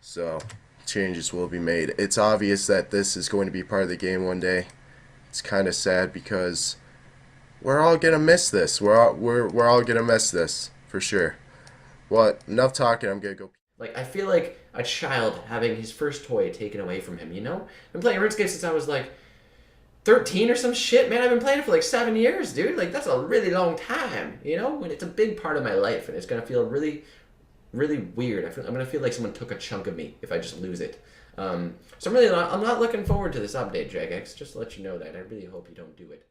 So changes will be made. It's obvious that this is going to be part of the game one day. It's kind of sad because we're all gonna miss this. We're all gonna miss this for sure. Well, enough talking. I'm gonna go. Like, I feel like a child having his first toy taken away from him, you know? I've been playing RuneScape since I was like 13 or some shit, man. I've been playing it for like 7 years, dude. Like, that's a really long time, you know? And it's a big part of my life, and it's gonna feel really, really weird. I'm gonna feel like someone took a chunk of me if I just lose it. So I'm not looking forward to this update, Jagex. Just to let you know that. I really hope you don't do it.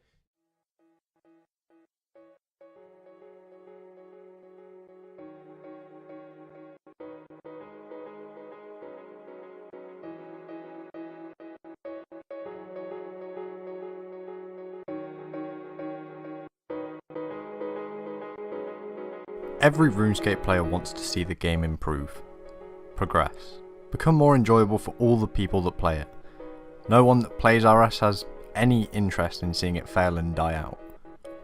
Every RuneScape player wants to see the game improve, progress, become more enjoyable for all the people that play it. No one that plays RS has any interest in seeing it fail and die out.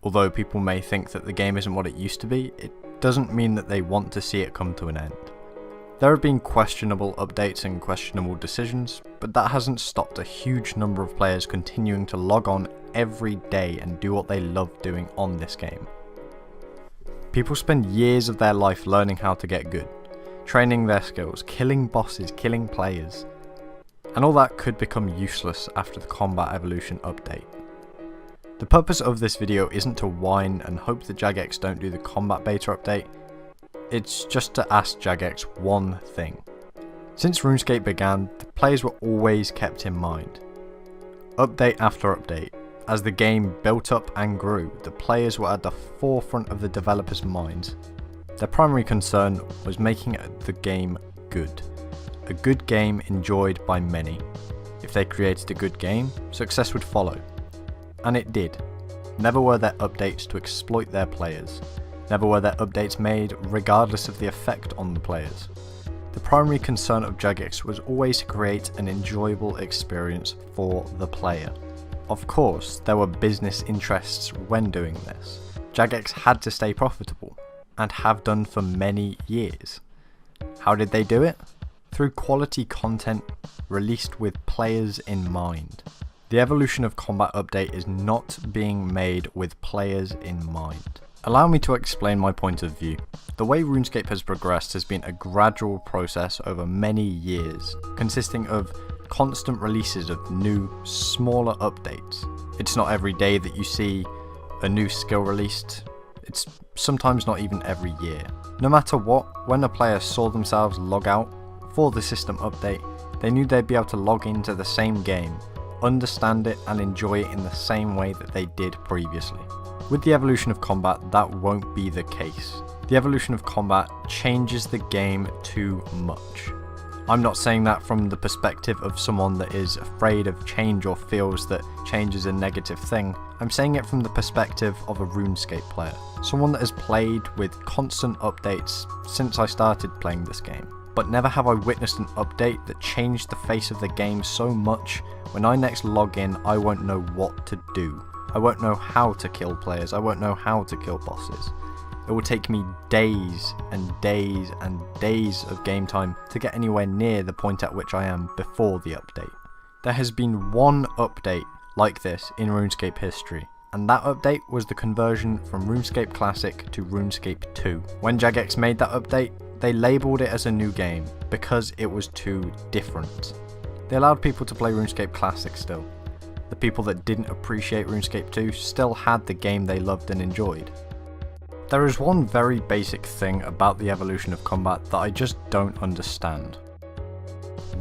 Although people may think that the game isn't what it used to be, it doesn't mean that they want to see it come to an end. There have been questionable updates and questionable decisions, but that hasn't stopped a huge number of players continuing to log on every day and do what they love doing on this game. People spend years of their life learning how to get good, training their skills, killing bosses, killing players, and all that could become useless after the combat evolution update. The purpose of this video isn't to whine and hope that Jagex don't do the combat beta update, it's just to ask Jagex one thing. Since RuneScape began, the players were always kept in mind. Update after update. As the game built up and grew, the players were at the forefront of the developers' minds. Their primary concern was making the game good. A good game enjoyed by many. If they created a good game, success would follow. And it did. Never were there updates to exploit their players. Never were there updates made regardless of the effect on the players. The primary concern of Jagex was always to create an enjoyable experience for the player. Of course, there were business interests when doing this. Jagex had to stay profitable, and have done for many years. How did they do it? Through quality content released with players in mind. The Evolution of Combat update is not being made with players in mind. Allow me to explain my point of view. The way RuneScape has progressed has been a gradual process over many years, consisting of constant releases of new, smaller updates. It's not every day that you see a new skill released, it's sometimes not even every year. No matter what, when a player saw themselves log out for the system update, they knew they'd be able to log into the same game, understand it and enjoy it in the same way that they did previously. With the Evolution of Combat, that won't be the case. The Evolution of Combat changes the game too much. I'm not saying that from the perspective of someone that is afraid of change or feels that change is a negative thing. I'm saying it from the perspective of a RuneScape player. Someone that has played with constant updates since I started playing this game. But never have I witnessed an update that changed the face of the game so much, when I next log in I won't know what to do. I won't know how to kill players, I won't know how to kill bosses. It will take me days and days and days of game time to get anywhere near the point at which I am before the update. There has been one update like this in RuneScape history, and that update was the conversion from RuneScape Classic to RuneScape 2. When Jagex made that update, they labelled it as a new game because it was too different. They allowed people to play RuneScape Classic still. The people that didn't appreciate RuneScape 2 still had the game they loved and enjoyed. There is one very basic thing about the Evolution of Combat that I just don't understand.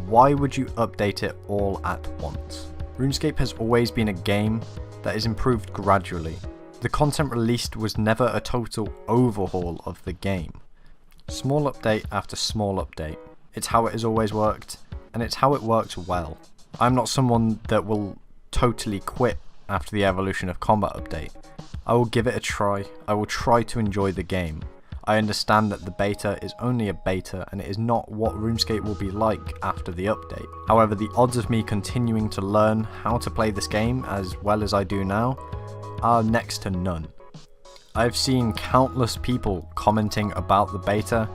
Why would you update it all at once? RuneScape has always been a game that is improved gradually. The content released was never a total overhaul of the game. Small update after small update. It's how it has always worked, and it's how it works well. I'm not someone that will totally quit after the Evolution of Combat update. I will give it a try, I will try to enjoy the game. I understand that the beta is only a beta and it is not what RuneScape will be like after the update. However, the odds of me continuing to learn how to play this game as well as I do now are next to none. I've seen countless people commenting about the beta,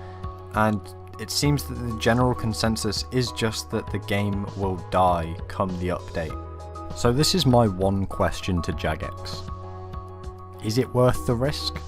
and it seems that the general consensus is just that the game will die come the update. So this is my one question to Jagex. Is it worth the risk?